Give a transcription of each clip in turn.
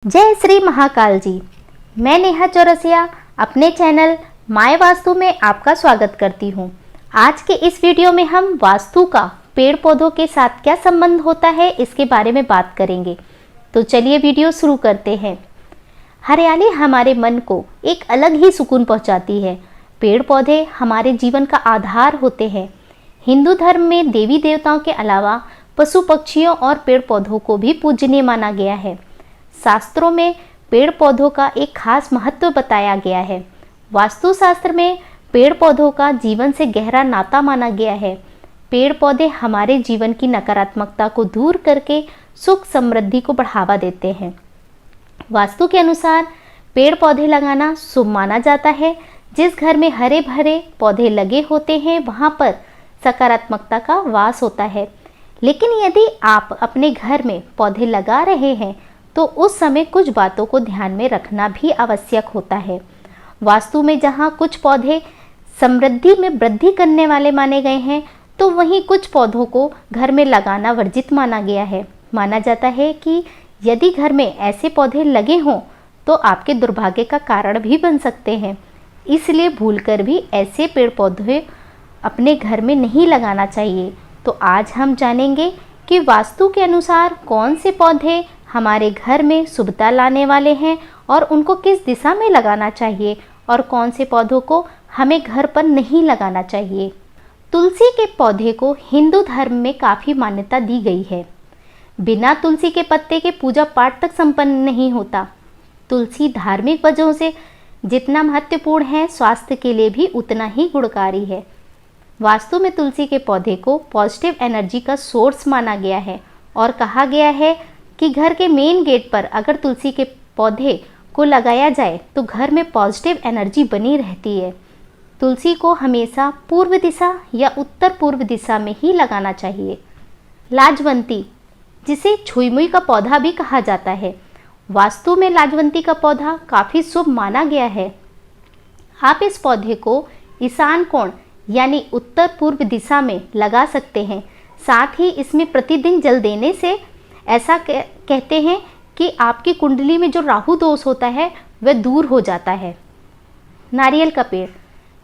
जय श्री महाकाल जी। मैं नेहा चौरसिया अपने चैनल माय वास्तु में आपका स्वागत करती हूँ। आज के इस वीडियो में हम वास्तु का पेड़ पौधों के साथ क्या संबंध होता है इसके बारे में बात करेंगे। तो चलिए वीडियो शुरू करते हैं। हरियाली हमारे मन को एक अलग ही सुकून पहुँचाती है। पेड़ पौधे हमारे जीवन का आधार होते हैं। हिंदू धर्म में देवी देवताओं के अलावा पशु पक्षियों और पेड़ पौधों को भी पूजनीय माना गया है। शास्त्रों में पेड़ पौधों का एक खास महत्व बताया गया है। वास्तुशास्त्र में पेड़ पौधों का जीवन से गहरा नाता माना गया है। पेड़ पौधे हमारे जीवन की नकारात्मकता को दूर करके सुख समृद्धि को बढ़ावा देते हैं। वास्तु के अनुसार पेड़ पौधे लगाना शुभ माना जाता है। जिस घर में हरे भरे पौधे लगे होते हैं वहाँ पर सकारात्मकता का वास होता है। लेकिन यदि आप अपने घर में पौधे लगा रहे हैं तो उस समय कुछ बातों को ध्यान में रखना भी आवश्यक होता है। वास्तु में जहाँ कुछ पौधे समृद्धि में वृद्धि करने वाले माने गए हैं तो वहीं कुछ पौधों को घर में लगाना वर्जित माना गया है। माना जाता है कि यदि घर में ऐसे पौधे लगे हों तो आपके दुर्भाग्य का कारण भी बन सकते हैं। इसलिए भूलकर भी ऐसे पेड़ पौधे अपने घर में नहीं लगाना चाहिए। तो आज हम जानेंगे कि वास्तु के अनुसार कौन से पौधे हमारे घर में शुभता लाने वाले हैं और उनको किस दिशा में लगाना चाहिए और कौन से पौधों को हमें घर पर नहीं लगाना चाहिए। तुलसी के पौधे को हिंदू धर्म में काफ़ी मान्यता दी गई है। बिना तुलसी के पत्ते के पूजा पाठ तक संपन्न नहीं होता। तुलसी धार्मिक वजहों से जितना महत्वपूर्ण है, स्वास्थ्य के लिए भी उतना ही गुणकारी है। वास्तु में तुलसी के पौधे को पॉजिटिव एनर्जी का सोर्स माना गया है और कहा गया है कि घर के मेन गेट पर अगर तुलसी के पौधे को लगाया जाए तो घर में पॉजिटिव एनर्जी बनी रहती है। तुलसी को हमेशा पूर्व दिशा या उत्तर पूर्व दिशा में ही लगाना चाहिए। लाजवंती, जिसे छुई-मुई का पौधा भी कहा जाता है, वास्तु में लाजवंती का पौधा काफ़ी शुभ माना गया है। आप इस पौधे को ईशान कोण यानी उत्तर पूर्व दिशा में लगा सकते हैं। साथ ही इसमें प्रतिदिन जल देने से ऐसा कहते हैं कि आपकी कुंडली में जो राहु दोष होता है वह दूर हो जाता है। नारियल का पेड़,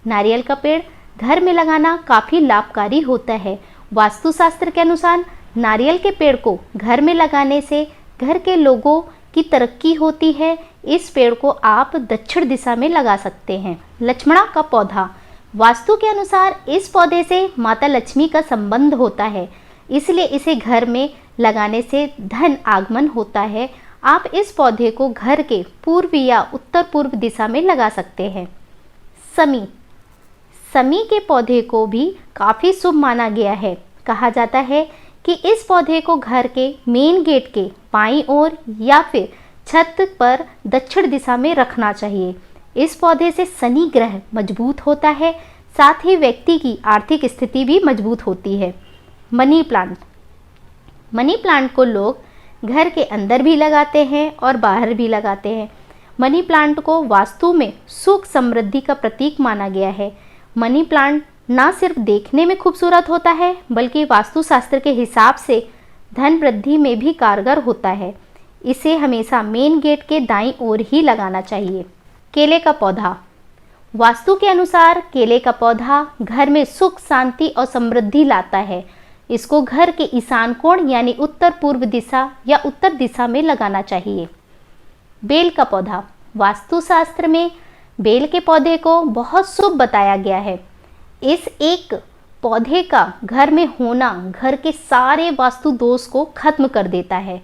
नारियल का पेड़ घर में लगाना काफ़ी लाभकारी होता है। वास्तुशास्त्र के अनुसार नारियल के पेड़ को घर में लगाने से घर के लोगों की तरक्की होती है। इस पेड़ को आप दक्षिण दिशा में लगा सकते हैं। लक्ष्मणा का पौधा, वास्तु के अनुसार इस पौधे से माता लक्ष्मी का संबंध होता है, इसलिए इसे घर में लगाने से धन आगमन होता है। आप इस पौधे को घर के पूर्व या उत्तर पूर्व दिशा में लगा सकते हैं। समी, समी के पौधे को भी काफ़ी शुभ माना गया है। कहा जाता है कि इस पौधे को घर के मेन गेट के बाईं ओर या फिर छत पर दक्षिण दिशा में रखना चाहिए। इस पौधे से शनि ग्रह मजबूत होता है, साथ ही व्यक्ति की आर्थिक स्थिति भी मजबूत होती है। मनी प्लांट, मनी प्लांट को लोग घर के अंदर भी लगाते हैं और बाहर भी लगाते हैं। मनी प्लांट को वास्तु में सुख समृद्धि का प्रतीक माना गया है। मनी प्लांट ना सिर्फ देखने में खूबसूरत होता है बल्कि वास्तुशास्त्र के हिसाब से धन वृद्धि में भी कारगर होता है। इसे हमेशा मेन गेट के दाईं ओर ही लगाना चाहिए। केले का पौधा, वास्तु के अनुसार केले का पौधा घर में सुख शांति और समृद्धि लाता है। इसको घर के ईशान कोण यानी उत्तर पूर्व दिशा या उत्तर दिशा में लगाना चाहिए। बेल का पौधा, वास्तुशास्त्र में बेल के पौधे को बहुत शुभ बताया गया है। इस एक पौधे का घर में होना घर के सारे वास्तु दोष को खत्म कर देता है।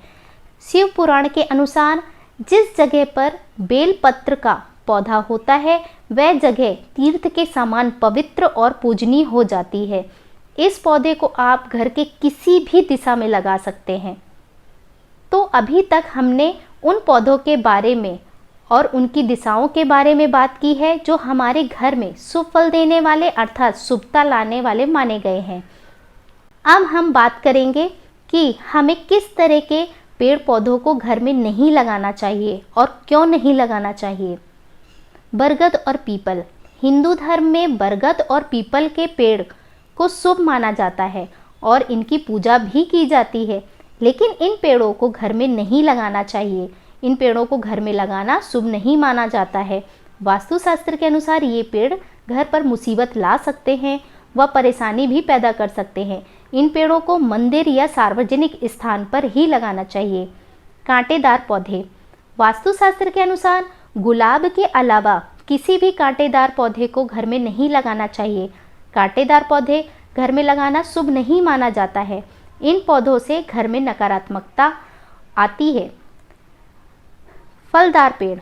शिव पुराण के अनुसार जिस जगह पर बेल पत्र का पौधा होता है वह जगह तीर्थ के समान पवित्र और पूजनीय हो जाती है। इस पौधे को आप घर के किसी भी दिशा में लगा सकते हैं। तो अभी तक हमने उन पौधों के बारे में और उनकी दिशाओं के बारे में बात की है जो हमारे घर में शुभ फल देने वाले अर्थात शुभता लाने वाले माने गए हैं। अब हम बात करेंगे कि हमें किस तरह के पेड़ पौधों को घर में नहीं लगाना चाहिए और क्यों नहीं लगाना चाहिए। बरगद और पीपल, हिंदू धर्म में बरगद और पीपल के पेड़ को शुभ माना जाता है और इनकी पूजा भी की जाती है। लेकिन इन पेड़ों को घर में नहीं लगाना चाहिए इन पेड़ों को घर में लगाना शुभ नहीं माना जाता है। वास्तुशास्त्र के अनुसार ये पेड़ घर पर मुसीबत ला सकते हैं व परेशानी भी पैदा कर सकते हैं। इन पेड़ों को मंदिर या सार्वजनिक स्थान पर ही लगाना चाहिए। कांटेदार पौधे। वास्तुशास्त्र के अनुसार गुलाब के अलावा किसी भी कांटेदार पौधे को घर में नहीं लगाना चाहिए। कांटेदार पौधे घर में लगाना शुभ नहीं माना जाता है। इन पौधों से घर में नकारात्मकता आती है। फलदार पेड़।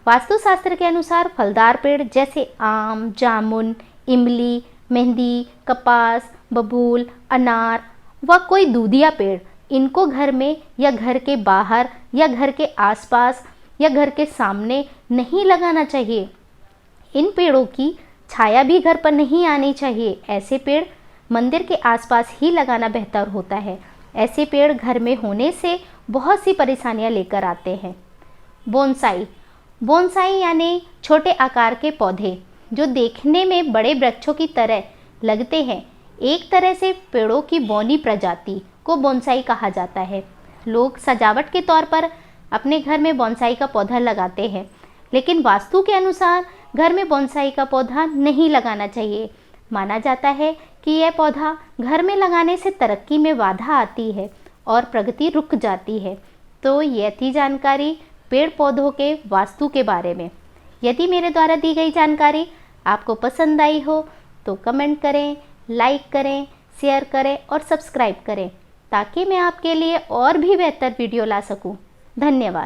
वास्तुशास्त्र के अनुसार फलदार पेड़ जैसे आम, जामुन, इमली, मेहंदी, कपास, बबूल, अनार व कोई दूधिया पेड़, इनको घर में या घर के बाहर या घर के आसपास या घर के सामने नहीं लगाना चाहिए। इन पेड़ों की छाया भी घर पर नहीं आनी चाहिए। ऐसे पेड़ मंदिर के आसपास ही लगाना बेहतर होता है। ऐसे पेड़ घर में होने से बहुत सी परेशानियां लेकर आते हैं। बोनसाई। बोनसाई यानी छोटे आकार के पौधे जो देखने में बड़े वृक्षों की तरह लगते हैं। एक तरह से पेड़ों की बौनी प्रजाति को बोनसाई कहा जाता है। लोग सजावट के तौर पर अपने घर में बोनसाई का पौधा लगाते हैं, लेकिन वास्तु के अनुसार घर में बोनसाई का पौधा नहीं लगाना चाहिए। माना जाता है कि यह पौधा घर में लगाने से तरक्की में बाधा आती है और प्रगति रुक जाती है। तो यह थी जानकारी पेड़ पौधों के वास्तु के बारे में। यदि मेरे द्वारा दी गई जानकारी आपको पसंद आई हो तो कमेंट करें, लाइक करें, शेयर करें और सब्सक्राइब करें ताकि मैं आपके लिए और भी बेहतर वीडियो ला सकूं। धन्यवाद।